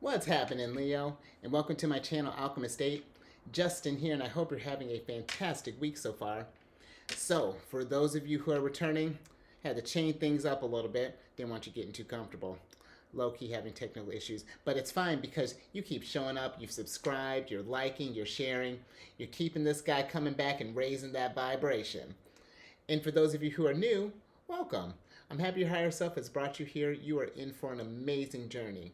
What's happening, Leo? And welcome to my channel, Alchemist 8. Justin here, and I hope you're having a fantastic week so far. So, for those of you who are returning, had to change things up a little bit. Didn't want you getting too comfortable. Low-key having technical issues. But it's fine because you keep showing up, you've subscribed, you're liking, you're sharing. You're keeping this guy coming back and raising that vibration. And for those of you who are new, welcome. I'm happy your higher self has brought you here. You are in for an amazing journey.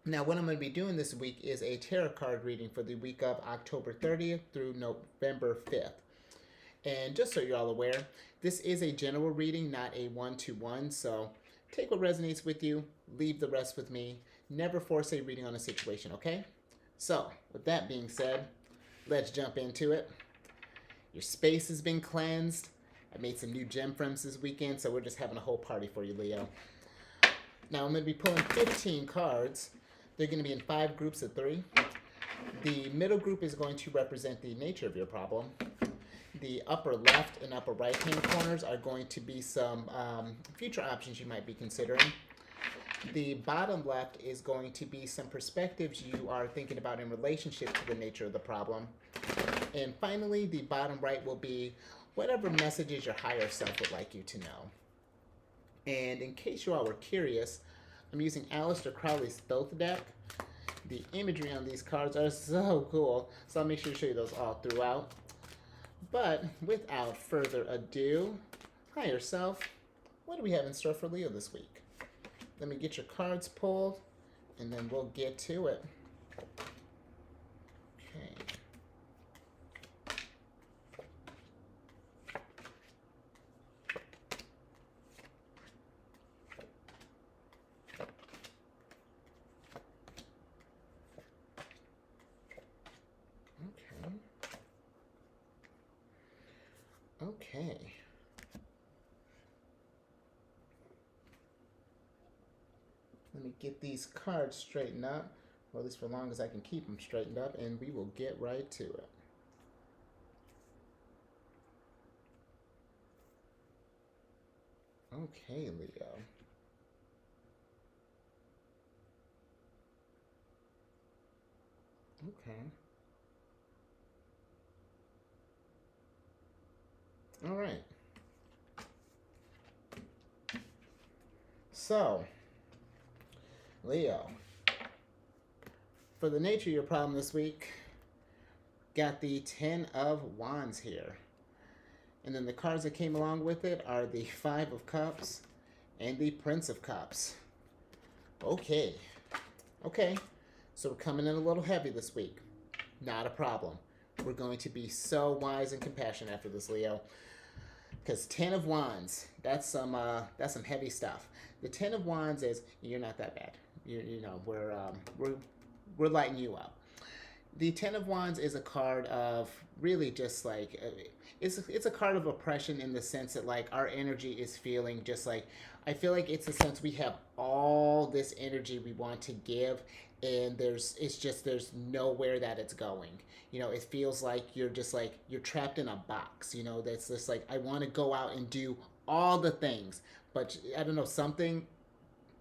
Now, what I'm going to be doing this week is a tarot card reading for the week of October 30th through November 5th. And just so you're all aware, this is a general reading, not a one-to-one. So take what resonates with you, leave the rest with me. Never force a reading on a situation, okay? So, with that being said, let's jump into it. Your space has been cleansed. I made some new gem frames this weekend, so we're just having a whole party for you, Leo. Now, I'm going to be pulling 15 cards. They're going to be in 5 groups of 3. The middle group is going to represent the nature of your problem. The upper left and upper right hand corners are going to be some future options you might be considering. The bottom left is going to be some perspectives you are thinking about in relationship to the nature of the problem. And finally, the bottom right will be whatever messages your higher self would like you to know. And in case you all were curious, I'm using Aleister Crowley's Thoth deck. The imagery on these cards are so cool, so I'll make sure to show you those all throughout. But without further ado, higher self, what do we have in store for Leo this week? Let me get your cards pulled, and then we'll get to it. Okay. Okay. Let me get these cards straightened up, or at least for as long as I can keep them straightened up, and we will get right to it. Okay, Leo. Okay. All right. So, Leo, for the nature of your problem this week, got the 10 of Wands here. And then the cards that came along with it are the 5 of Cups and the Prince of Cups. Okay. Okay. So we're coming in a little heavy this week. Not a problem. We're going to be so wise and compassionate after this, Leo. Because 10 of Wands, that's some heavy stuff. The 10 of Wands is, you're not that bad. We're lighting you up. The 10 of Wands is a card of really just like, it's a card of oppression in the sense that like our energy is feeling just like, I feel like it's a sense we have all this energy we want to give, and there's nowhere that it's going. It feels like you're trapped in a box, that's just like, I want to go out and do all the things, but I don't know,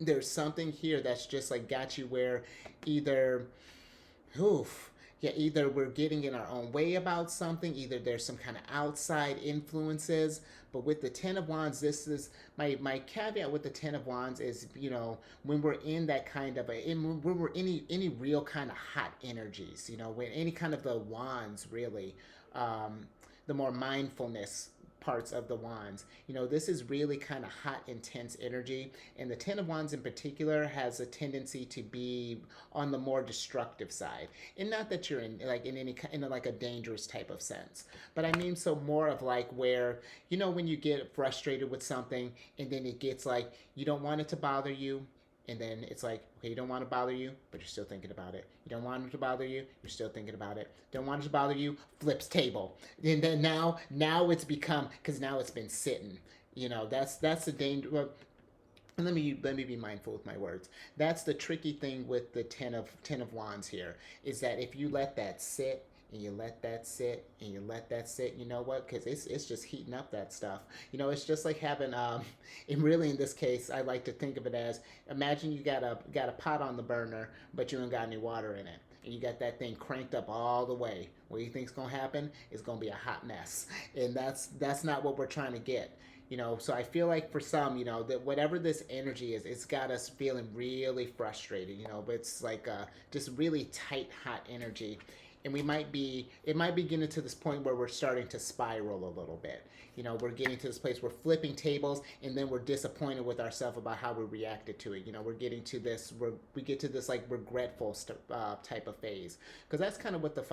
there's something here that's just like got you where either, either we're getting in our own way about something, either there's some kind of outside influences. But with the 10 of Wands, this is my caveat with the 10 of Wands is, when we're in that kind of when we're any real kind of hot energies, when any kind of the Wands really, the more mindfulness parts of the Wands. This is really kind of hot, intense energy, and the 10 of Wands in particular has a tendency to be on the more destructive side. And not that you're in like a dangerous type of sense, but I mean so more of like where, when you get frustrated with something and then it gets like you don't want it to bother you, and then it's like, okay, you don't want to bother you, but you're still thinking about it. You don't want it to bother you, you're still thinking about it. Don't want it to bother you, flips table. And then now it's become, because now it's been sitting. That's the danger. Well, and let me be mindful with my words. That's the tricky thing with the 10 of Wands here, is that if you let that sit and you let that sit, and you let that sit. You know what? Because it's just heating up that stuff. You know, it's just like having and really in this case, I like to think of it as, imagine you got a pot on the burner, but you ain't got any water in it, and you got that thing cranked up all the way. What do you think's gonna happen? It's gonna be a hot mess, and that's not what we're trying to get. You know, so I feel like for some, you know, that whatever this energy is, it's got us feeling really frustrated. You know, but it's like just really tight, hot energy, and it might be getting to this point where we're starting to spiral a little bit. You know, we're getting to this place where flipping tables, and then we're disappointed with ourselves about how we reacted to it. You know, we're getting to this, we get to this like regretful type of phase, because that's kind of what the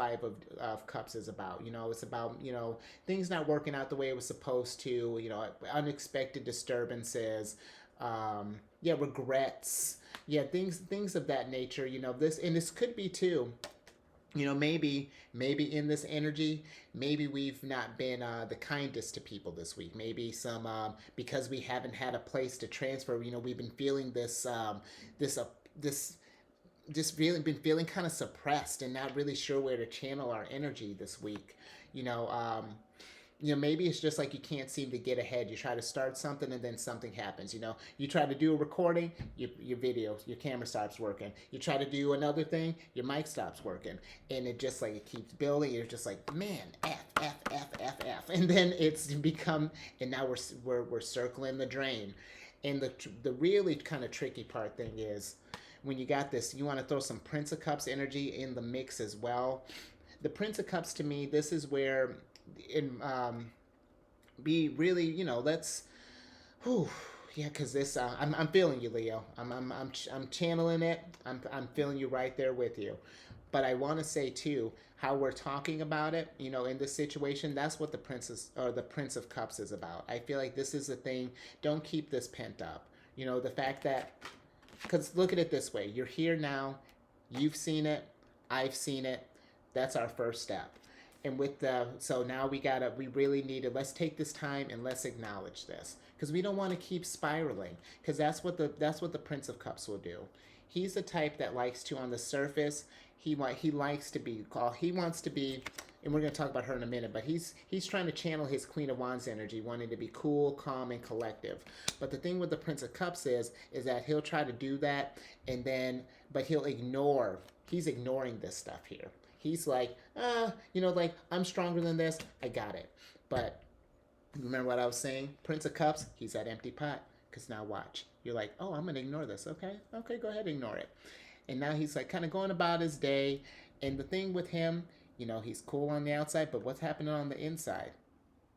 of Cups is about. You know, it's about, you know, things not working out the way it was supposed to. You know, unexpected disturbances, yeah, regrets, yeah, things of that nature. You know, this could be too, you know, maybe in this energy, maybe we've not been the kindest to people this week. Maybe some because we haven't had a place to transfer. You know, we've been feeling this this just really been feeling kind of suppressed and not really sure where to channel our energy this week. You know, you know, maybe it's just like you can't seem to get ahead. You try to start something and then something happens. You know, you try to do a recording, your video, your camera stops working. You try to do another thing, your mic stops working, and it just like it keeps building. You're just like, man, F, and then it's become, and now we're circling the drain. And the really kind of tricky part thing is when you got this, you want to throw some Prince of Cups energy in the mix as well. The Prince of Cups, to me, this is where in be really, you know, let's whew, yeah, because this I'm feeling you, Leo. I'm channeling it. I'm feeling you right there with you. But I want to say too, how we're talking about it, you know, in this situation, that's what the Prince of Cups is about. I feel like this is the thing. Don't keep this pent up. You know, the fact that, because look at it this way, you're here now, you've seen it, I've seen it. That's our first step. And with the, so now we really need to, let's take this time and let's acknowledge this, because we don't want to keep spiraling, because that's what the Prince of Cups will do. He's the type that likes to, on the surface, he likes to be called, he wants to be, and we're going to talk about her in a minute, but he's trying to channel his Queen of Wands energy, wanting to be cool, calm, and collective. But the thing with the Prince of Cups is that he'll try to do that, and then, but he's ignoring this stuff here. He's like, you know, like, I'm stronger than this, I got it. But remember what I was saying? Prince of Cups, he's that empty pot. Because now watch. You're like, oh, I'm going to ignore this. Okay, go ahead, ignore it. And now he's like kind of going about his day. And the thing with him, you know, he's cool on the outside, but what's happening on the inside?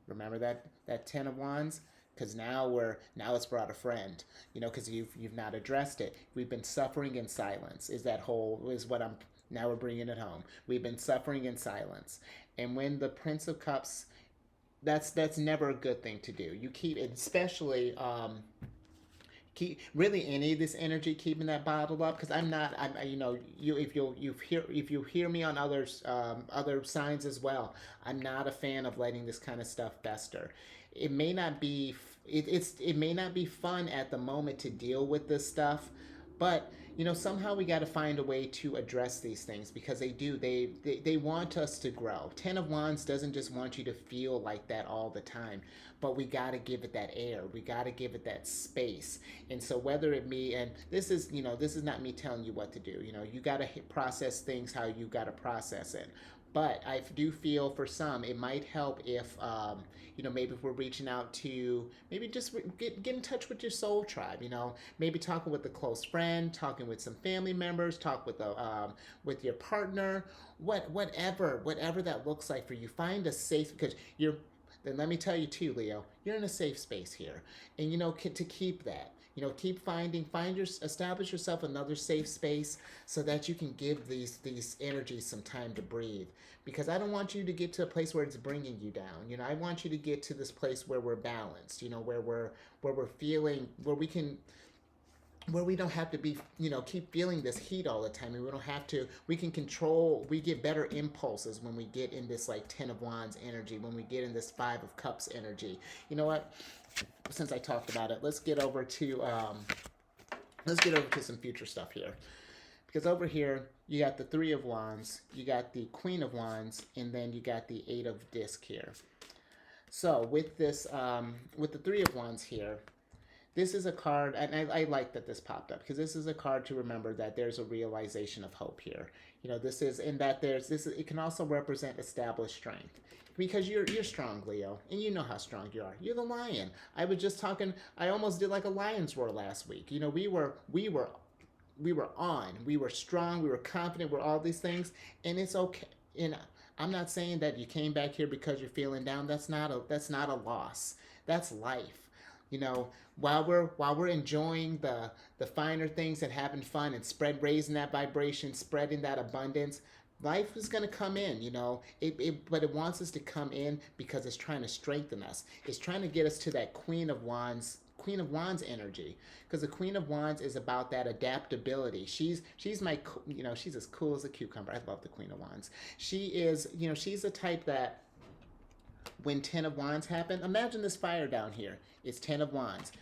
Remember that 10 of Wands? Because now it's brought a friend, you know, because you've not addressed it. We've been suffering in silence. Now we're bringing it home. We've been suffering in silence. And when the Prince of Cups, that's never a good thing to do. You keep, especially keep really any of this energy, keeping that bottled up, because I'm you know, if you hear me on other signs as well, I'm not a fan of letting this kind of stuff fester. It may not be it may not be fun at the moment to deal with this stuff, but you know, somehow we got to find a way to address these things, because they want us to grow. 10 of Wands doesn't just want you to feel like that all the time, but we got to give it that air. We got to give it that space. And so whether it be, and this is, you know, this is not me telling you what to do. You know, you got to process things how you got to process it. But I do feel for some, it might help if, you know, maybe if we're reaching out to, maybe just get in touch with your soul tribe, you know, maybe talking with a close friend, talking with some family members, talk with your partner, whatever that looks like for you. Find a safe, because then let me tell you too, Leo, you're in a safe space here. And, you know, to keep that. You know, establish yourself another safe space so that you can give these energies some time to breathe. Because I don't want you to get to a place where it's bringing you down. You know, I want you to get to this place where we're balanced. You know, where we're feeling, where we don't have to be, you know, keep feeling this heat all the time. And we don't have to, we get better impulses when we get in this like 10 of Wands energy, when we get in this 5 of Cups energy. You know what? Since I talked about it, let's get over to some future stuff here. Because over here, you got the Three of Wands, you got the Queen of Wands, and then you got the Eight of Disc here. So with this, with the Three of Wands here, this is a card, and I like that this popped up because this is a card to remember that there's a realization of hope here. You know, this is, and that there's this. It can also represent established strength because you're strong, Leo, and you know how strong you are. You're the lion. I was just talking. I almost did like a lion's roar last week. You know, we were on. We were strong. We were confident. We're all these things, and it's okay. You know, I'm not saying that you came back here because you're feeling down. That's not a loss. That's life. You know, while we're enjoying the finer things and having fun and raising that vibration, spreading that abundance, life is going to come in. You know, but it wants us to come in because it's trying to strengthen us. It's trying to get us to that Queen of Wands energy, because the Queen of Wands is about that adaptability. She's my, you know, she's as cool as a cucumber. I love the Queen of Wands. She is, you know, she's the type that when 10 of Wands happen, imagine this fire down here. It's 10 of Wands.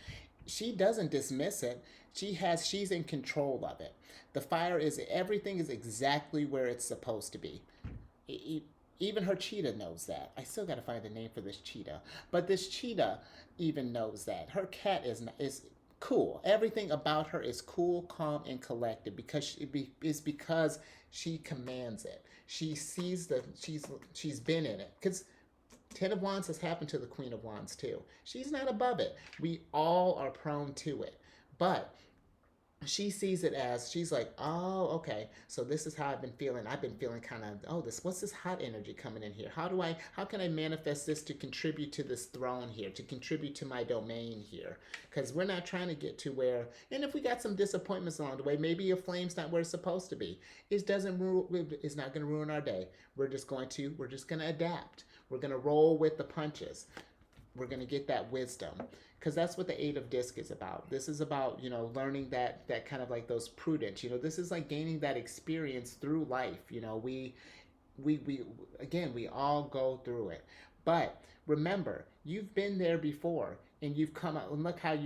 She doesn't dismiss it. She's in control of it. The fire is, everything is exactly where it's supposed to be. Even her cheetah knows that. I still got to find the name for this cheetah. But this cheetah even knows that. Her cat is cool. Everything about her is cool, calm, and collected because because she commands it. She sees she's been in it. Because 10 of Wands has happened to the Queen of Wands too. She's not above it. We all are prone to it. But she sees it as, she's like, oh, okay, so this is how I've been feeling. I've been feeling kind of, what's this hot energy coming in here? How can I manifest this to contribute to this throne here, to contribute to my domain here? Because we're not trying to get to where, and if we got some disappointments along the way, maybe a flame's not where it's supposed to be. It's not going to ruin our day. We're just going to adapt. We're going to roll with the punches. We're going to get that wisdom, because that's what the Eight of Disc is about. This is about, you know, learning that kind of like those Prudence. You know, this is like gaining that experience through life. You know, we all go through it. But remember, you've been there before, and you've come out, and look how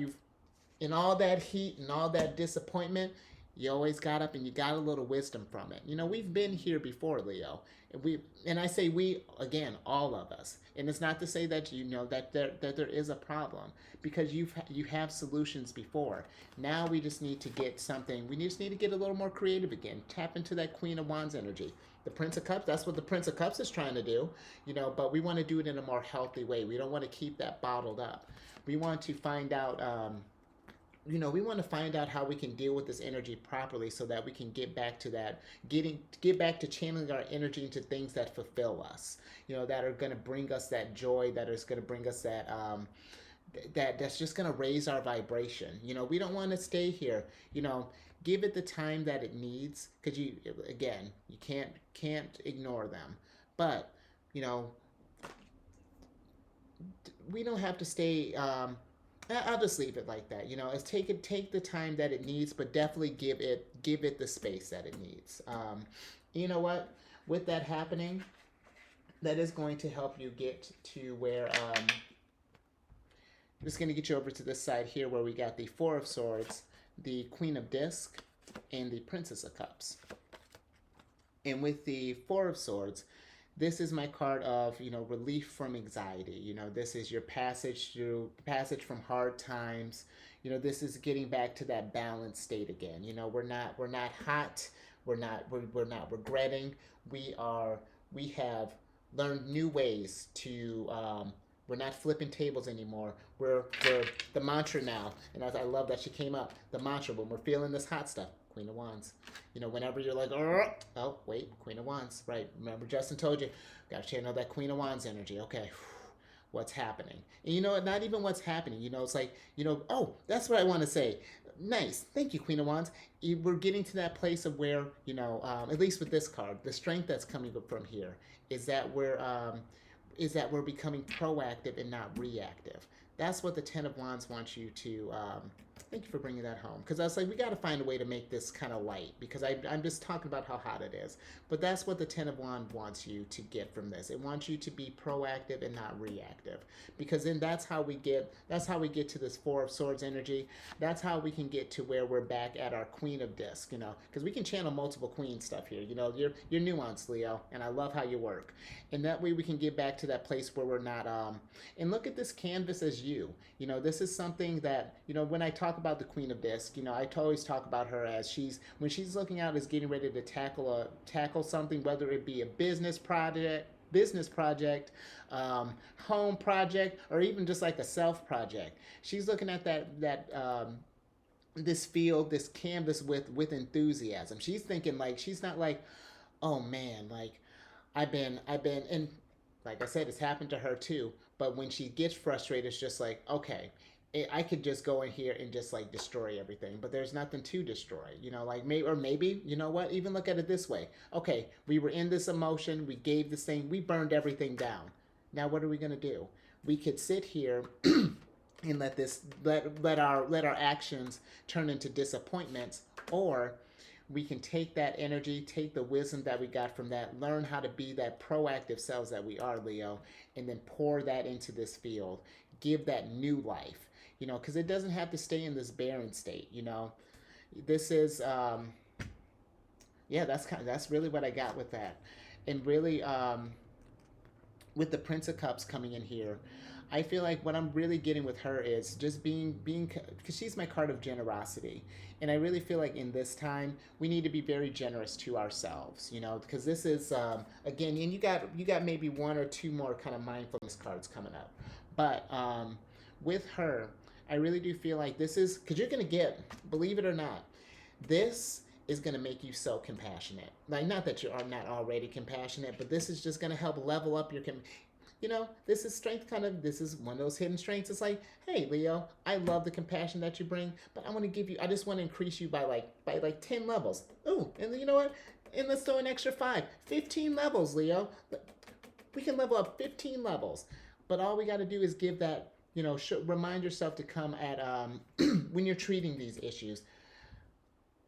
in all that heat and all that disappointment, you always got up and you got a little wisdom from it. You know, we've been here before, Leo. And I say we, again, all of us. And it's not to say that, you know, that there is a problem, because you have solutions before. Now we just need to get something. We just need to get a little more creative again. Tap into that Queen of Wands energy. The Prince of Cups, that's what the Prince of Cups is trying to do, you know, but we want to do it in a more healthy way. We don't want to keep that bottled up. We want to find out, you know, we want to find out how we can deal with this energy properly so that we can get back to that, get back to channeling our energy into things that fulfill us, you know, that are going to bring us that joy, that is going to bring us that, that's just going to raise our vibration. You know, we don't want to stay here, you know, give it the time that it needs, because you can't ignore them. But, you know, we don't have to stay, I'll just leave it like that. You know, it's take the time that it needs, but definitely give it the space that it needs. You know what? With that happening, that is going to help you get to where I'm just going to get you over to this side here where we got the Four of Swords, the Queen of Disc, and the Princess of Cups. And with the Four of Swords, this is my card of, you know, relief from anxiety. You know, this is your passage from hard times. You know, this is getting back to that balanced state again. You know, we're not hot. We're not regretting. We have learned new ways to, we're not flipping tables anymore. We're the mantra now. And I love that she came up. The mantra, when we're feeling this hot stuff, Queen of Wands. You know, whenever you're like, oh, wait, Queen of Wands, right? Remember, Justin told you, got to channel that Queen of Wands energy. Okay, what's happening? And you know, not even what's happening. You know, it's like, you know, oh, that's what I want to say. Nice, thank you, Queen of Wands. We're getting to that place of where, you know, at least with this card, the strength that's coming up from here is that we're becoming proactive and not reactive. That's what the Ten of Wands wants you to Thank you for bringing that home. Because I was like, we got to find a way to make this kind of light. Because I'm just talking about how hot it is. But that's what the Ten of Wands wants you to get from this. It wants you to be proactive and not reactive. Because then that's how we get to this Four of Swords energy. That's how we can get to where we're back at our Queen of Disc. Because we can channel multiple Queen stuff here. You're nuanced, Leo, and I love how you work. And that way we can get back to that place where we're not. And look at this canvas as you. This is something that when I talk about the Queen of Disc, I always talk about her as when she's looking out as getting ready to tackle something, whether it be a business project, home project, or even just like a self project. She's looking at this field, this canvas with enthusiasm. She's thinking like, she's not like, oh man, like I've been, and like I said, it's happened to her too. But when she gets frustrated, it's just like, okay, I could just go in here and just like destroy everything, but there's nothing to destroy, like maybe, you know what, even look at it this way. Okay, we were in this emotion, we gave this thing, we burned everything down. Now what are we going to do? We could sit here and let our actions turn into disappointments, or we can take that energy, take the wisdom that we got from that, learn how to be that proactive selves that we are, Leo, and then pour that into this field, give that new life, because it doesn't have to stay in this barren state. This is that's really what I got with that. And really with the Prince of Cups coming in here, I feel like what I'm really getting with her is just being because she's my card of generosity. And I really feel like in this time we need to be very generous to ourselves, because this is again, and you got maybe one or two more kind of mindfulness cards coming up. But with her, I really do feel like this is, because you're going to get, believe it or not, this is going to make you so compassionate. Like, not that you are not already compassionate, but this is just going to help level up your this is strength this is one of those hidden strengths. It's like, hey, Leo, I love the compassion that you bring, but I just want to increase you by like 10 levels. Ooh, and you know what? And let's throw an extra 15 levels, Leo. We can level up 15 levels. But all we got to do is give that, remind yourself to come at, when you're treating these issues,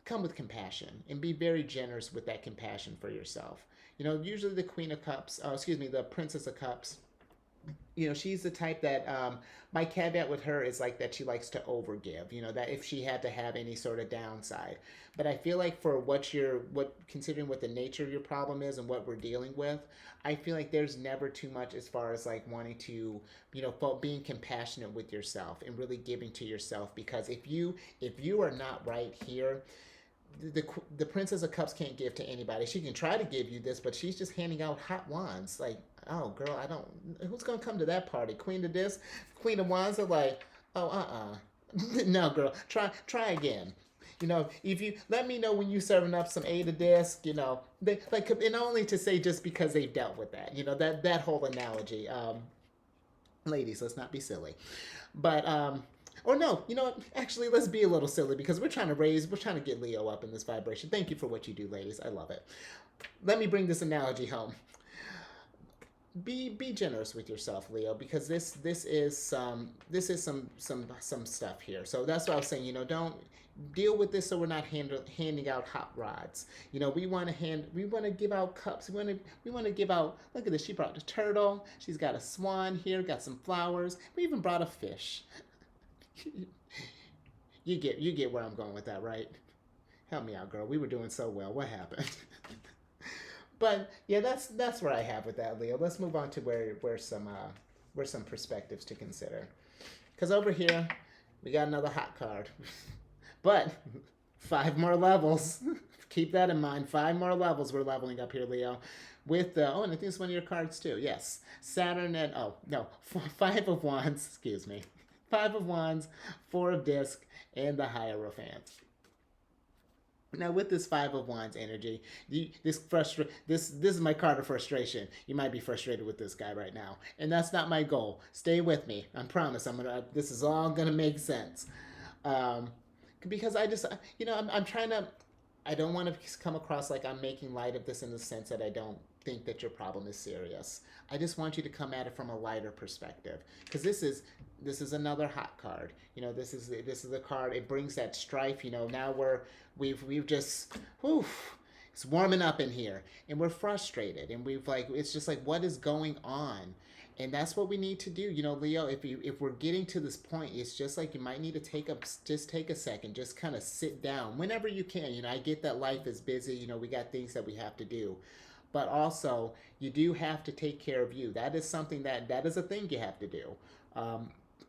come with compassion and be very generous with that compassion for yourself. Usually the Queen of Cups, the Princess of Cups, she's the type that, my caveat with her is like that she likes to overgive, that if she had to have any sort of downside. But I feel like for considering what the nature of your problem is and what we're dealing with, I feel like there's never too much as far as like wanting to, being compassionate with yourself and really giving to yourself. Because if you are not right here, the Princess of Cups can't give to anybody. She can try to give you this, but she's just handing out hot wands. Like, oh, girl, who's going to come to that party? Queen of this, Queen of Wands are like, oh, no, girl, try again. If you let me know when you serving up some Eight of Disc, they like, and only to say just because they've dealt with that, that whole analogy. Ladies, let's not be silly, but or no, actually, let's be a little silly because we're trying to get Leo up in this vibration. Thank you for what you do, ladies. I love it. Let me bring this analogy home. Be generous with yourself, Leo, because this is some stuff here. So that's what I was saying. Don't deal with this so we're not handing out hot rods. We want to give out cups. We want to give out. Look at this. She brought the turtle. She's got a swan here. Got some flowers. We even brought a fish. You get where I'm going with that, right? Help me out, girl. We were doing so well. What happened? But yeah, that's where I have with that, Leo. Let's move on to where some perspectives to consider. Because over here we got another hot card, but 5 more levels. Keep that in mind. 5 more levels we're leveling up here, Leo. With and I think it's one of your cards too. Yes, Saturn and 5 of Wands. Excuse me. 5 of Wands, 4 of Disc, and the Hierophant. Now, with this 5 of Wands energy, this is my card of frustration. You might be frustrated with this guy right now, and that's not my goal. Stay with me. I promise. This is all gonna make sense, because I just, I'm trying to. I don't want to come across like I'm making light of this in the sense that I don't think that your problem is serious. I just want you to come at it from a lighter perspective, because this is another hot card. This is a card. It brings that strife. Now we've just whew, it's warming up in here, and we're frustrated, and it's just like, what is going on? And that's what we need to do, Leo. If we're getting to this point, it's just like you might need to take a second, just kind of sit down whenever you can. I get that life is busy. We got things that we have to do, but also you do have to take care of you. That is something that is a thing you have to do.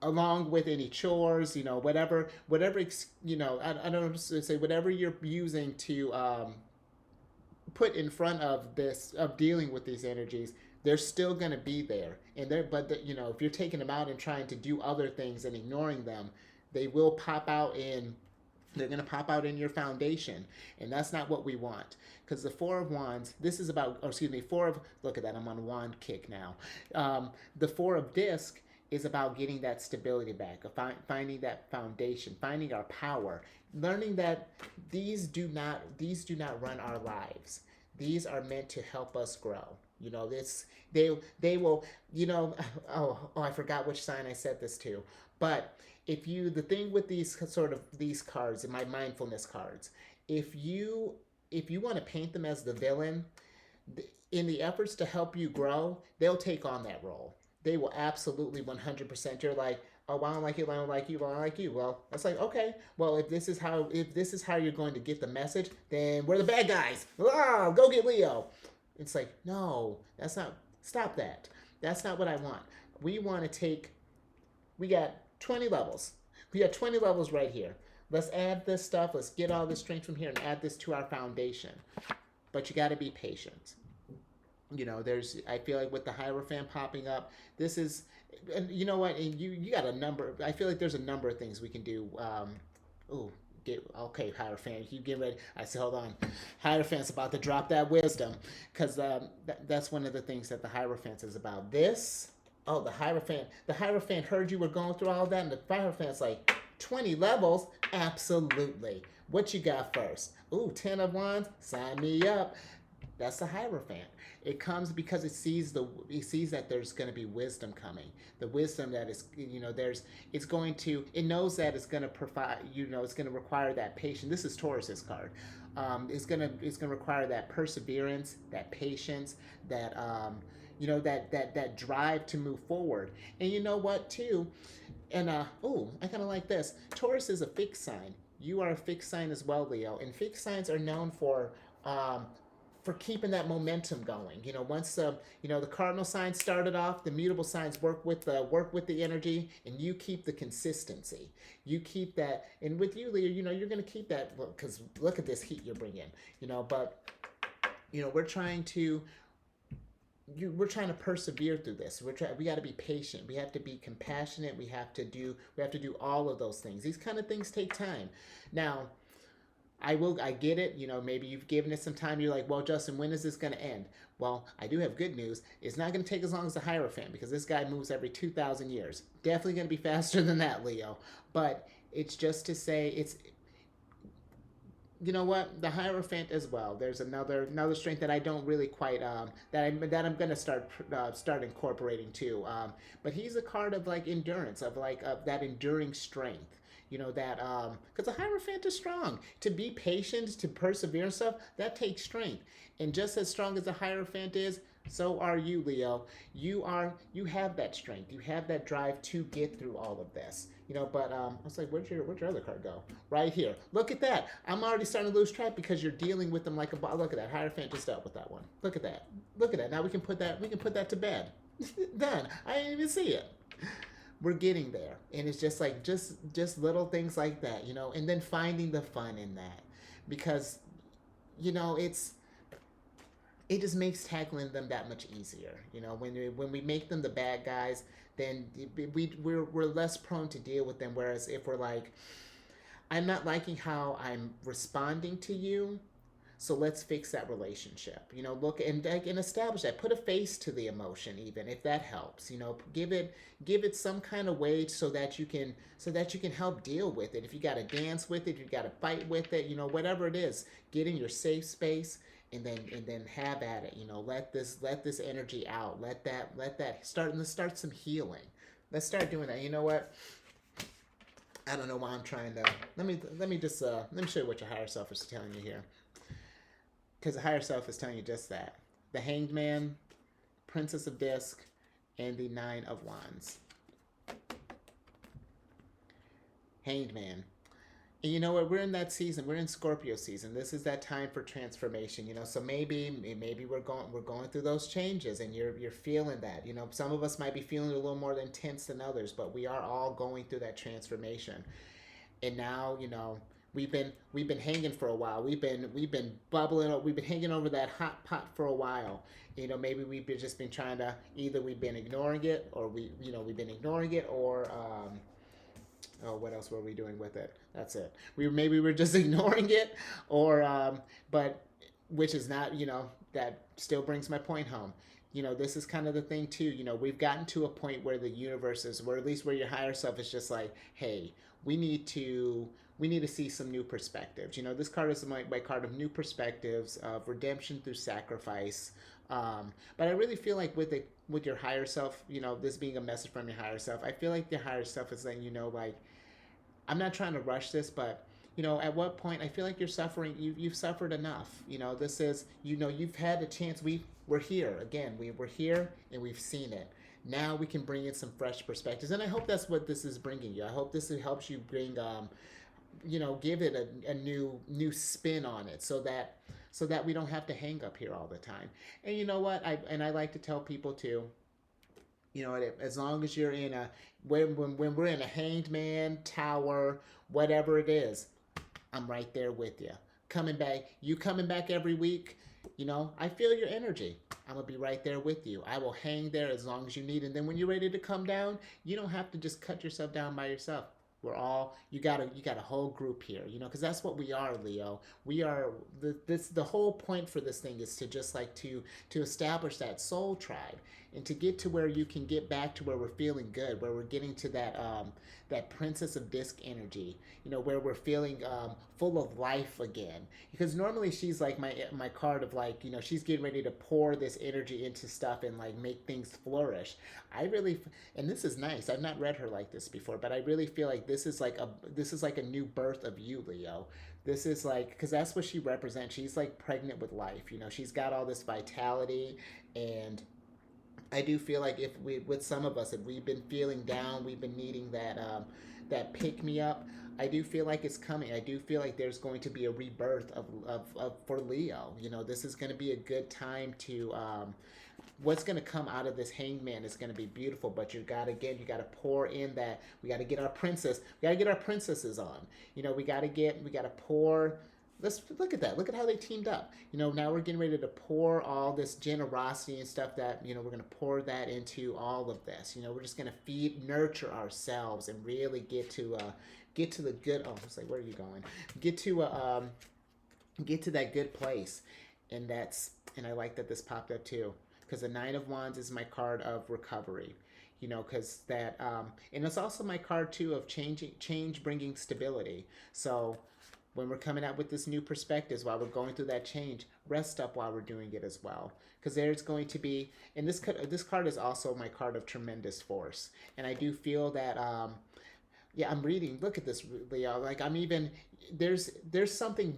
Along with any chores, whatever, I don't know, say whatever you're using to put in front of this, of dealing with these energies, they're still going to be there. And if you're taking them out and trying to do other things and ignoring them, they will pop out in, they're going to pop out in your foundation. And that's not what we want. Because the Four of Wands, this is about, look at that, I'm on a wand kick now. The Four of Disc is about getting that stability back, finding that foundation, finding our power, learning that these do not run our lives. These are meant to help us grow. They will, I forgot which sign I said this to, but the thing with these cards, and my mindfulness cards, if you want to paint them as the villain, in the efforts to help you grow, they'll take on that role. They will absolutely 100%. You're like, oh, I don't like you, I don't like you, I don't like you. Well, it's like, okay, well, if this is how you're going to get the message, then we're the bad guys. Oh, go get Leo. It's like, no, stop that. That's not what I want. We got 20 levels. We got 20 levels right here. Let's add this stuff. Let's get all this strength from here and add this to our foundation. But you got to be patient. I feel like with the Hierophant popping up, this is, and you know what, and you got a number, I feel like there's a number of things we can do. Okay, Hierophant, you get ready. I said, hold on. Hierophant's about to drop that wisdom, because that's one of the things that the Hierophant is about. The Hierophant heard you were going through all that, and the Hierophant's like, 20 levels? Absolutely. What you got first? Ooh, 10 of Wands? Sign me up. That's the Hierophant. It comes because it sees that there's going to be wisdom coming. The wisdom that is, it knows that it's going to provide, it's going to require that patience. This is Taurus's card. It's going to require that perseverance, that patience, that that drive to move forward. And you know what too? And I kind of like this. Taurus is a fixed sign. You are a fixed sign as well, Leo. And fixed signs are known for keeping that momentum going. Once the cardinal signs started off, the mutable signs work with the energy, and you keep the consistency. You keep that, and with you, Leo, you're going to keep that, because look at this heat you're bringing. But we're trying to persevere through this. We got to be patient. We have to be compassionate. We have to do all of those things. These kind of things take time. Now, I get it. Maybe you've given it some time. You're like, well, Justin, when is this going to end? Well, I do have good news. It's not going to take as long as the Hierophant, because this guy moves every 2,000 years. Definitely going to be faster than that, Leo. But it's just to say, you know what? The Hierophant as well. There's another strength that I don't really quite that I'm going to start incorporating too. But he's a card of like endurance, of that enduring strength. Because the Hierophant is strong. To be patient, to persevere and stuff, that takes strength. And just as strong as the Hierophant is, so are you, Leo. You have that strength. You have that drive to get through all of this. But I was like, where'd your other card go? Right here. Look at that. I'm already starting to lose track because you're dealing with them like a ball. Look at that. Hierophant just dealt with that one. Look at that. Look at that. Now we can put that to bed. Done. I didn't even see it. We're getting there, and it's just like just little things like that, and then finding the fun in that, because it just makes tackling them that much easier. When we make them the bad guys, then we're less prone to deal with them. Whereas if we're like, I'm not liking how I'm responding to you, So let's fix that relationship. You know, look and establish that. Put a face to the emotion, even if that helps. You know, give it some kind of way so that you can help deal with it. If you got to dance with it, you got to fight with it. You know, whatever it is, get in your safe space and then have at it. You know, let this energy out. Let that start. Let's start some healing. Let's start doing that. You know what? I don't know why I'm trying to. Let me show you what your higher self is telling you here. Because the higher self is telling you just that. The Hanged Man, Princess of Disc, and the Nine of Wands. Hanged Man. And you know what? We're in that season. We're in Scorpio season. This is that time for transformation. You know, so maybe we're going through those changes, and you're feeling that. You know, some of us might be feeling a little more intense than others, but we are all going through that transformation. And now, you know, we've been hanging for a while. We've been bubbling. We've been hanging over that hot pot for a while. You know, maybe just been trying to either we've been ignoring it, or we've been ignoring it, or oh, what else were we doing with it? That's it. Maybe we're just ignoring it, or but which is not, you know, that still brings my point home. You know, this is kind of the thing too. You know, we've gotten to a point where the universe is, or at least where your higher self is just like, hey, we need to see some new perspectives. You know, this card is my card of new perspectives, of redemption through sacrifice. But I really feel like with your higher self, you know, this being a message from your higher self, I feel like your higher self is letting you know, like, I'm not trying to rush this, but you know, at what point I feel like you're suffering. You've suffered enough. You know, this is, you know, you've had a chance. We're here again. We're here and we've seen it. Now we can bring in some fresh perspectives, and I hope that's what this is bringing you. I hope this helps you bring, you know, give it a new spin on it, so that we don't have to hang up here all the time. And you know what? I like to tell people too. You know, as long as you're in a when we're in a Hanged Man, Tower, whatever it is, I'm right there with you. Coming back every week. You know, I feel your energy. I'm gonna be right there with you. I will hang there as long as you need. And then when you're ready to come down, you don't have to just cut yourself down by yourself. You got a whole group here, you know, because that's what we are, Leo. We are the whole point for this thing is to just like to establish that soul tribe, and to get to where you can get back to where we're feeling good, where we're getting to that Princess of Disc energy, you know, where we're feeling full of life again. Because normally she's like my card of, like, you know, she's getting ready to pour this energy into stuff and like make things flourish. And this is nice. I've not read her like this before, but I really feel like this is like a new birth of you, Leo. This is like, because that's what she represents. She's like pregnant with life. You know, she's got all this vitality. And I do feel like with some of us, if we've been feeling down, we've been needing that pick me up. I do feel like it's coming. I do feel like there's going to be a rebirth of for Leo. You know, this is going to be a good time to. What's going to come out of this Hanged Man is going to be beautiful, but you got to pour in that. We got to get our princesses on. You know, we got to pour. Let's look at that. Look at how they teamed up. You know, now we're getting ready to pour all this generosity and stuff that, you know, we're going to pour that into all of this. You know, we're just going to nurture ourselves and really get to the good. Oh, it's like, where are you going? Get to that good place. And I like that this popped up too, because the Nine of Wands is my card of recovery. You know, because that, and it's also my card too of change bringing stability. So when we're coming out with this new perspectives, while we're going through that change, rest up while we're doing it as well. Because there's going to be, and this card is also my card of tremendous force. And I do feel that, yeah, I'm reading. Look at this, Leo. Like, I'm even, there's something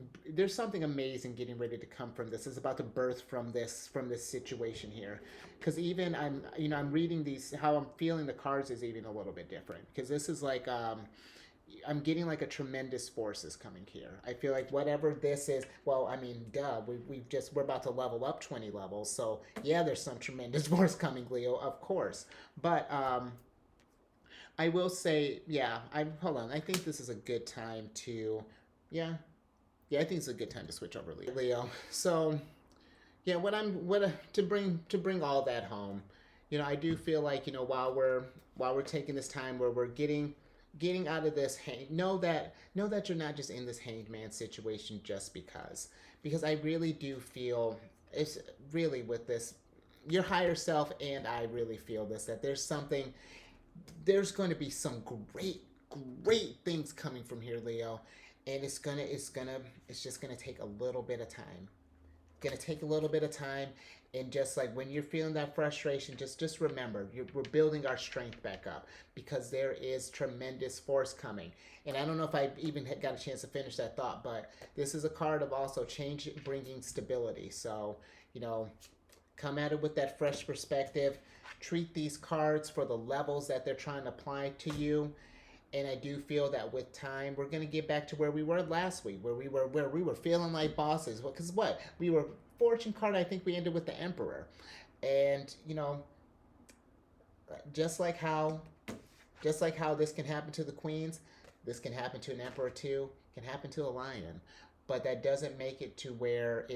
amazing getting ready to come from this. It's about to birth from this situation here. Because even I'm reading these, how I'm feeling the cards is even a little bit different. Because this is like, I'm getting like a tremendous force is coming here. I feel like whatever this is, well, I mean, duh, we're about to level up 20 levels. So yeah, there's some tremendous force coming, Leo, of course. But I will say, yeah, hold on. I think this is a good time to, yeah, I think it's a good time to switch over, Leo. So yeah, to bring all that home, you know, I do feel like, you know, while we're taking this time where we're getting, getting out of this know that you're not just in this hanged man situation just because I really do feel it's really with this your higher self, and I really feel this, that there's going to be some great things coming from here, Leo, and it's just gonna take a little bit of time. Gonna take a little bit of time, and just like when you're feeling that frustration, just remember we're building our strength back up, because there is tremendous force coming. And I don't know if I even got a chance to finish that thought, but this is a card of also change bringing stability. So come at it with that fresh perspective. Treat these cards for the levels that they're trying to apply to you. And I do feel that with time, we're going to get back to where we were last week, where we were feeling like bosses. Because we were fortune card. I think we ended with the Emperor, and just like how this can happen to the queens, this can happen to an Emperor too. Can happen to a lion, but that doesn't make it to where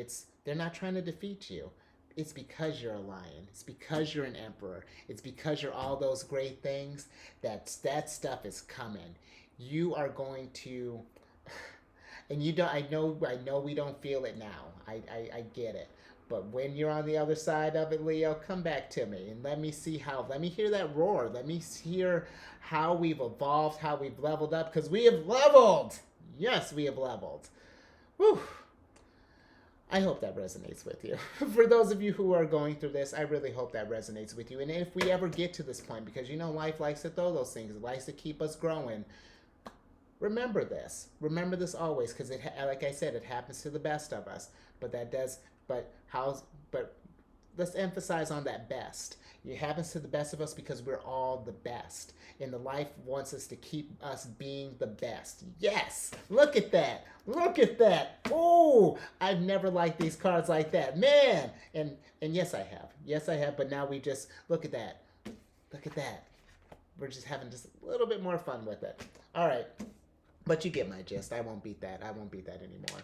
they're not trying to defeat you. It's because you're a lion. It's because you're an emperor. It's because you're all those great things. That stuff is coming. You are going to, and you don't. I know. We don't feel it now. I get it. But when you're on the other side of it, Leo, come back to me and let me hear that roar. Let me hear how we've evolved, how we've leveled up, because we have leveled. Yes, we have leveled. Whew. I hope that resonates with you. For those of you who are going through this, I really hope that resonates with you. And if we ever get to this point, because life likes to throw those things, it likes to keep us growing, remember this. Remember this always, because like I said, it happens to the best of us. But let's emphasize on that best. It happens to the best of us because we're all the best. And the life wants us to keep us being the best. Yes! Look at that! Look at that! Oh! I've never liked these cards like that. Man! And yes, I have. Yes, I have. But now we just... Look at that. Look at that. We're just having just a little bit more fun with it. All right. But you get my gist. I won't beat that. I won't beat that anymore.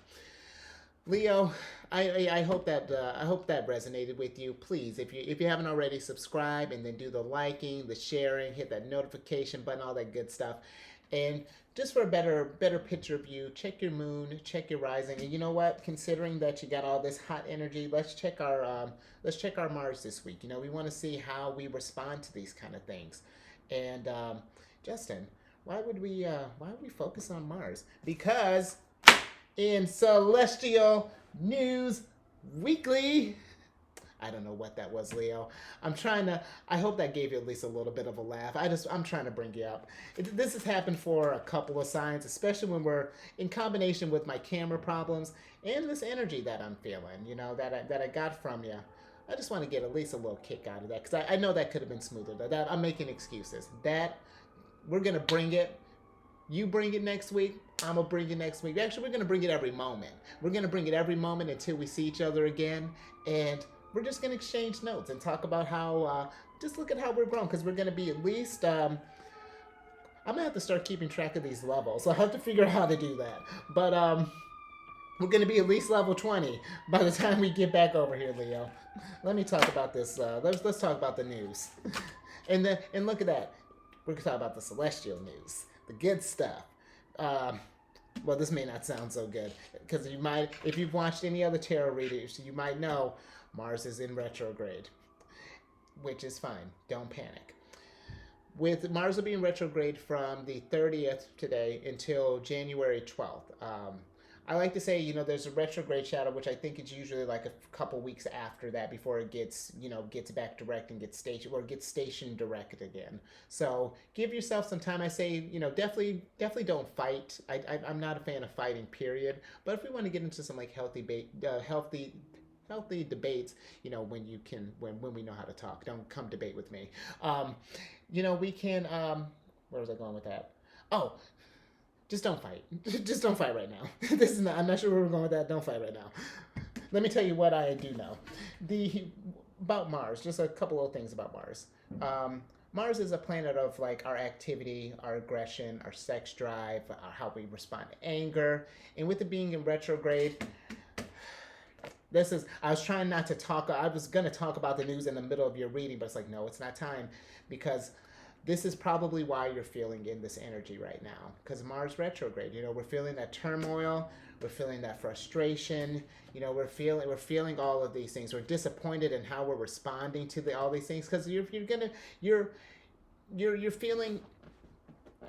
Leo, I hope that resonated with you. Please, if you haven't already, subscribe, and then do the liking, the sharing, hit that notification button, all that good stuff. And just for a better picture of you, check your moon, check your rising. And you know what? Considering that you got all this hot energy, let's check our Mars this week. We want to see how we respond to these kind of things. And Justin, why would we focus on Mars? Because in Celestial News Weekly, I don't know what that was, Leo. I hope that gave you at least a little bit of a laugh. I'm trying to bring you up. This has happened for a couple of signs, especially when we're in combination with my camera problems and this energy that I'm feeling, that I got from you. I just want to get at least a little kick out of that, because I know that could have been smoother. That I'm making excuses. That we're going to bring it. You bring it next week. I'm going to bring it next week. Actually, we're going to bring it every moment. We're going to bring it every moment until we see each other again. And we're just going to exchange notes and talk about how, just look at how we're growing. Because we're going to be at least, I'm going to have to start keeping track of these levels. So I'll have to figure out how to do that. But we're going to be at least level 20 by the time we get back over here, Leo. Let me talk about this. Let's talk about the news. And look at that. We're going to talk about the celestial news. The good stuff. Well, this may not sound so good, because if you've watched any other tarot readers, you might know Mars is in retrograde, which is fine. Don't panic. With Mars will be in retrograde from the 30th today until January 12th. I like to say, there's a retrograde shadow, which I think is usually like a couple weeks after that before it gets back direct and gets stationed direct again. So give yourself some time. I say, definitely don't fight. I'm not a fan of fighting, period. But if we want to get into some like healthy debates, when we know how to talk. Don't come debate with me. We can, where was I going with that? Oh, just don't fight. Just don't fight right now. I'm not sure where we're going with that. Don't fight right now. Let me tell you what I do know. About Mars, just a couple of things about Mars. Mars is a planet of like our activity, our aggression, our sex drive, how we respond to anger. And with it being in retrograde, I was trying not to talk. I was going to talk about the news in the middle of your reading, but it's like, no, it's not time, because this is probably why you're feeling in this energy right now, because Mars retrograde. You know, we're feeling that turmoil, we're feeling that frustration. You know, we're feeling all of these things. We're disappointed in how we're responding to all these things, because you're feeling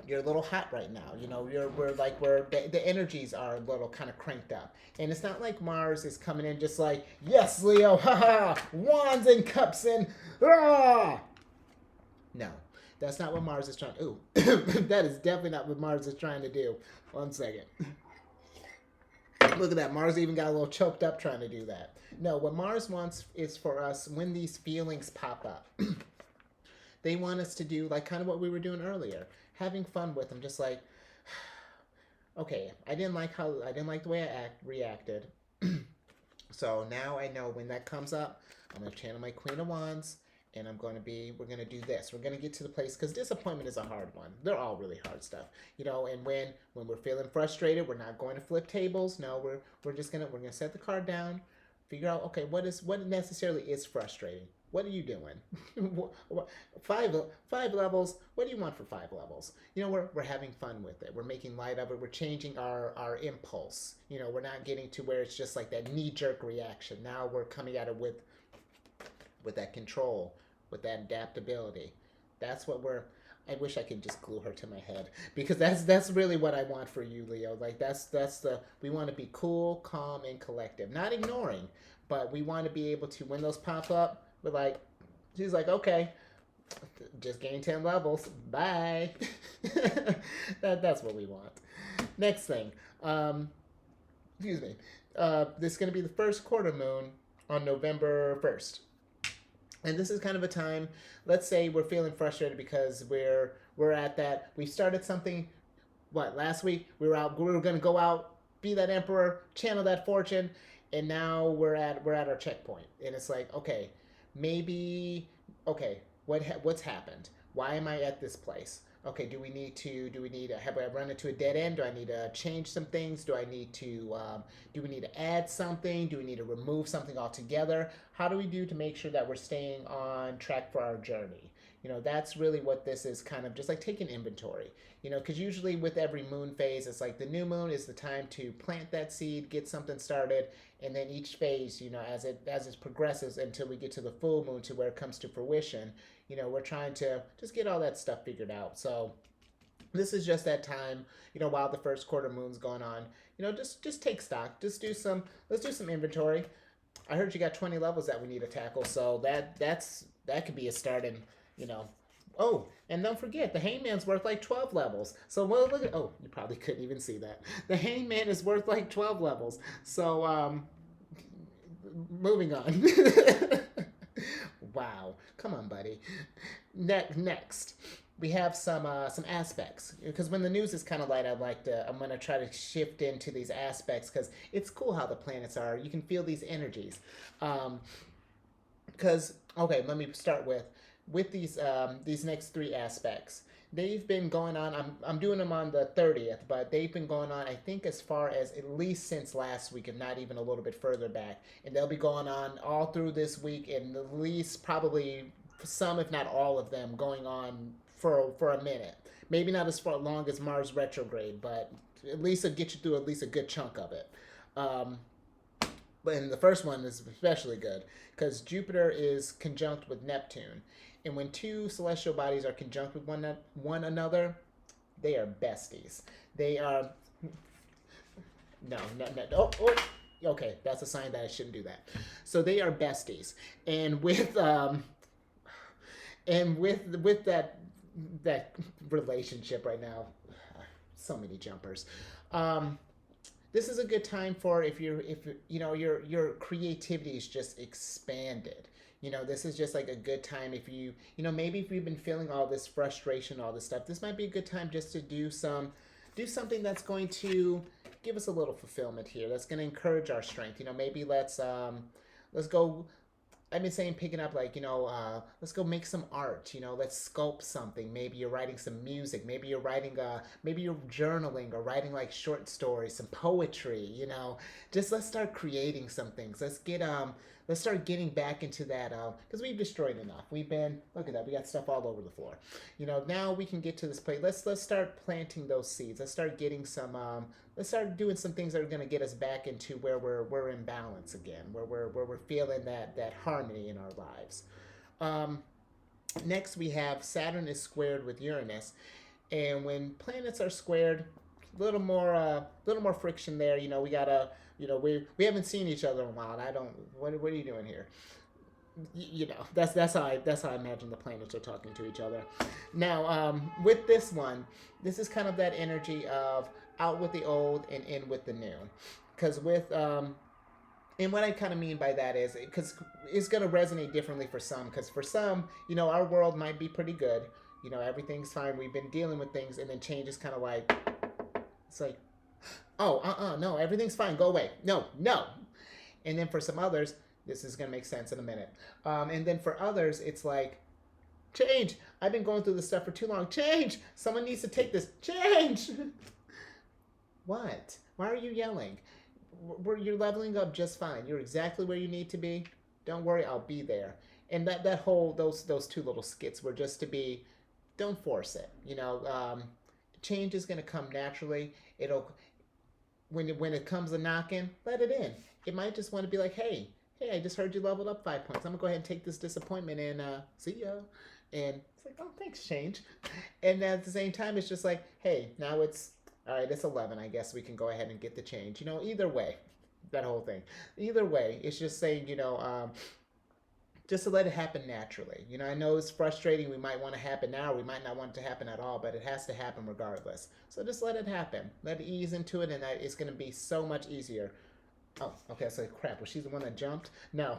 you're a little hot right now. You know, the energies are a little kind of cranked up, and it's not like Mars is coming in just like, yes, Leo, haha, wands and cups and ah. No, that's not what Mars is trying to. Ooh, that is definitely not what Mars is trying to do. 1 second. Look at that. Mars even got a little choked up trying to do that. No, what Mars wants is for us, when these feelings pop up, they want us to do like kind of what we were doing earlier, having fun with them. Just like, okay, I didn't like the way I reacted. So now I know when that comes up, I'm going to channel my Queen of Wands, and we're going to do this. We're going to get to the place, because disappointment is a hard one. They're all really hard stuff. You know, and when we're feeling frustrated, we're not going to flip tables. No, we're going to set the card down, figure out, okay, what necessarily is frustrating? What are you doing? five levels. What do you want for 5 levels? You know, we're having fun with it. We're making light of it. We're changing our impulse. You know, we're not getting to where it's just like that knee-jerk reaction. Now we're coming at it with that control, with that adaptability. That's what I wish I could just glue her to my head, because that's really what I want for you, Leo. Like we want to be cool, calm, and collective. Not ignoring, but we want to be able to, when those pop up, we're like, she's like, okay, just gain 10 levels. Bye. That's what we want. Next thing. Excuse me. This is going to be the first quarter moon on November 1st. And this is kind of a time, let's say we're feeling frustrated because we're at that, we started something, last week? We were going to go out, be that emperor, channel that fortune, and now we're at our checkpoint. And it's like, okay, what's happened? Why am I at this place? Okay, have I run into a dead end? Do I need to change some things? Do we need to add something? Do we need to remove something altogether? How do we do to make sure that we're staying on track for our journey? You know, that's really what this is, kind of just like taking inventory. You know, because usually with every moon phase, it's like the new moon is the time to plant that seed, get something started, and then each phase, you know, as it progresses until we get to the full moon, to where it comes to fruition, you know, we're trying to just get all that stuff figured out. So this is just that time, you know, while the first quarter moon's going on, you know, just take stock, let's do some inventory. I heard you got 20 levels that we need to tackle, so that could be a start. And you know, oh, and don't forget, the Hangman's worth like 12 levels. So look at, oh, you probably couldn't even see that. The Hangman is worth like 12 levels. So moving on. Wow, come on, buddy. Next, we have some aspects, because when the news is kind of light, I'm gonna try to shift into these aspects, because it's cool how the planets are. You can feel these energies. Because okay, let me start with these next 3 aspects. They've been going on. I'm doing them on the 30th, but they've been going on, I think, as far as at least since last week, if not even a little bit further back. And they'll be going on all through this week, and at least probably some, if not all of them, going on for a minute. Maybe not as long as Mars retrograde, but at least it'll get you through at least a good chunk of it. And the first one is especially good, because Jupiter is conjunct with Neptune. And when 2 celestial bodies are conjunct with one another, they are besties. They are... No. Oh, okay, that's a sign that I shouldn't do that. So they are besties. And with that relationship right now, so many jumpers. This is a good time for if your creativity is just expanded. You know, this is just like a good time if maybe if you've been feeling all this frustration, all this stuff, this might be a good time just to do something that's going to give us a little fulfillment here. That's going to encourage our strength. You know, maybe let's go I've been saying picking up like, let's go make some art, let's sculpt something. Maybe you're writing some music, maybe you're writing maybe you're journaling or writing like short stories, some poetry, just let's start creating some things. Let's start getting back into that because we've destroyed enough. We've been, look at that, we got stuff all over the floor. Now we can get to this place. Let's start planting those seeds. Let's start getting some let's start doing some things that are going to get us back into where we're in balance again, where we're feeling that harmony in our lives. Next, we have Saturn is squared with Uranus, and when planets are squared, little more friction there. We gotta, we haven't seen each other in a while. And I don't. What are you doing here? That's how I imagine the planets are talking to each other. Now, with this one, this is kind of that energy of out with the old and in with the new, because with and what I kind of mean by that is because it's going to resonate differently for some. Because for some, our world might be pretty good. Everything's fine. We've been dealing with things, and then change is kind of like, it's like, oh, no, everything's fine. Go away. No. And then for some others, this is going to make sense in a minute. And then for others, it's like, change. I've been going through this stuff for too long. Change. Someone needs to take this. Change. What? Why are you yelling? You're leveling up just fine. You're exactly where you need to be. Don't worry, I'll be there. And that whole those two little skits were just to be. Don't force it. Change is going to come naturally. It'll when it comes a knocking, let it in. It might just want to be like, hey, I just heard you leveled up 5 points. I'm gonna go ahead and take this disappointment and see ya. And it's like, oh, thanks, change. And at the same time, it's just like, hey, now it's all right. It's 11. I guess we can go ahead and get the change. Either way, that whole thing. Either way, it's just saying, just to let it happen naturally. I know it's frustrating. We might want to happen now. We might not want it to happen at all, but it has to happen regardless. So just let it happen. Let it ease into it, and it's going to be so much easier. Oh, okay, so crap. Was she the one that jumped? No.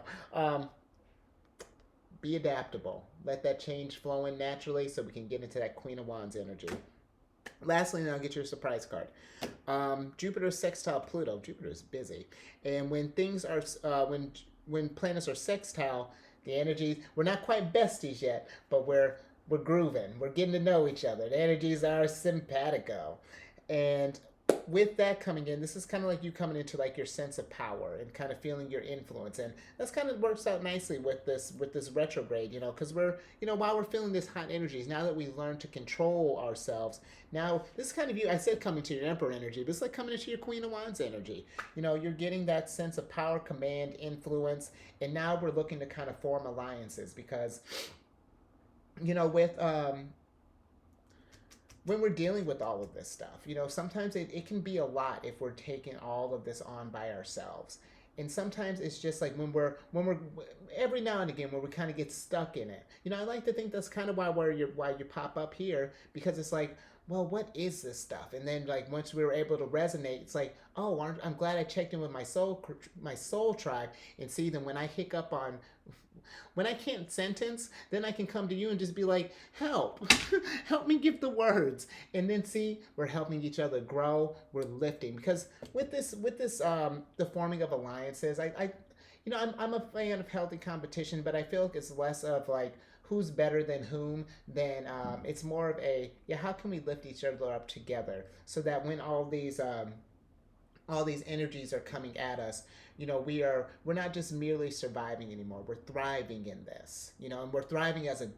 Be adaptable. Let that change flow in naturally so we can get into that Queen of Wands energy. Lastly, now get your surprise card. Jupiter sextile Pluto. Jupiter is busy. And when things are, when planets are sextile, the energies, we're not quite besties yet, but we're grooving. We're getting to know each other. The energies are simpatico. And with that coming in, this is kind of like you coming into like your sense of power and kind of feeling your influence, and that's kind of works out nicely with this retrograde, because we're while we're feeling this hot energies, now that we learn to control ourselves, now this is kind of you. I said coming to your Emperor energy, but it's like coming into your Queen of Wands energy. You're getting that sense of power, command, influence, and now we're looking to kind of form alliances because with when we're dealing with all of this stuff, sometimes it can be a lot if we're taking all of this on by ourselves. And sometimes it's just like when we're every now and again where we kind of get stuck in it. I like to think that's kind of why you pop up here, because it's like, well, what is this stuff? And then like once we were able to resonate, it's like, oh, I'm glad I checked in with my soul tribe, and see them when I hiccup on. When I can't sentence, then I can come to you and just be like, help, help me give the words. And then see, we're helping each other grow, we're lifting. Because with this, the forming of alliances, I'm a fan of healthy competition, but I feel like it's less of like, who's better than whom, than it's more of a, how can we lift each other up together so that when all these energies are coming at us, we're not just merely surviving anymore. We're thriving in this, and we're thriving as a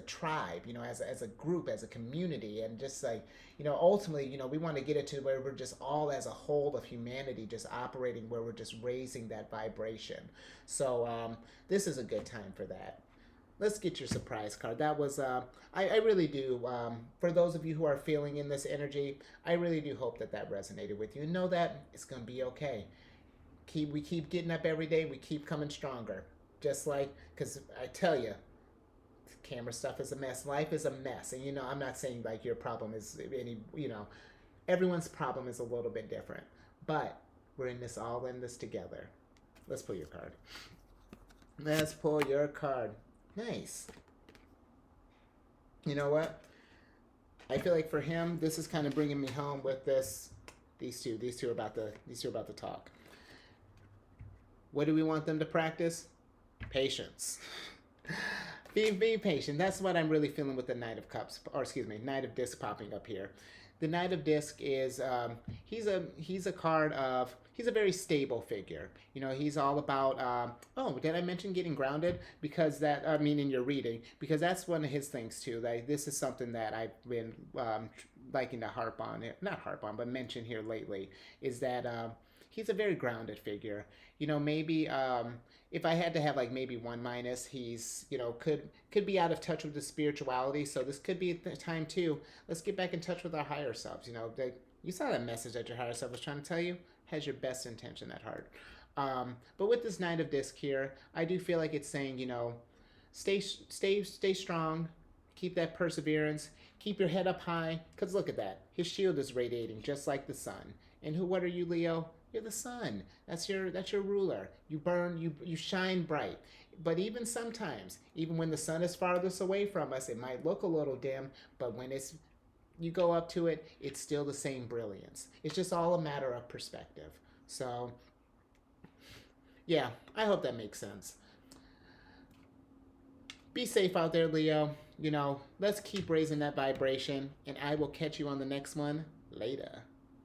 tribe, as a group, as a community, and just like, ultimately, we want to get it to where we're just all as a whole of humanity just operating, where we're just raising that vibration. So this is a good time for that. Let's get your surprise card. That was, I really do, for those of you who are feeling in this energy, I really do hope that resonated with you. And know that it's going to be okay. We keep getting up every day. We keep coming stronger. Just like, because I tell you, camera stuff is a mess. Life is a mess. And, I'm not saying like your problem is any, everyone's problem is a little bit different. But we're all in this together. Let's pull your card. Let's pull your card. Nice. You know what? I feel like for him, this is kind of bringing me home with this. These two are about to talk. What do we want them to practice? Patience. Be patient. That's what I'm really feeling with the Knight of Cups, or excuse me, Knight of Disc popping up here. The Knight of Disc is he's a card of he's a very stable figure. You know, he's all about oh, did I mention getting grounded? Because that I mean in your reading, because that's one of his things too. Like this is something that I've been liking to harp on, not harp on, but mention here lately, is that he's a very grounded figure. You know, maybe if I had to have like maybe one minus, he's you know could be out of touch with the spirituality. So this could be the time too. Let's get back in touch with our higher selves. You know, you saw that message that your higher self was trying to tell you. Has your best intention at heart. But with this Knight of Disc here, I do feel like it's saying, you know, stay strong, keep that perseverance, keep your head up high. Cause look at that, his shield is radiating just like the sun. And who? What are you, Leo? You're the sun. That's your ruler. You burn. You shine bright. But even sometimes, even when the sun is farthest away from us, it might look a little dim. But when you go up to it, it's still the same brilliance. It's just all a matter of perspective. So, yeah, I hope that makes sense. Be safe out there, Leo. You know, let's keep raising that vibration, and I will catch you on the next one later.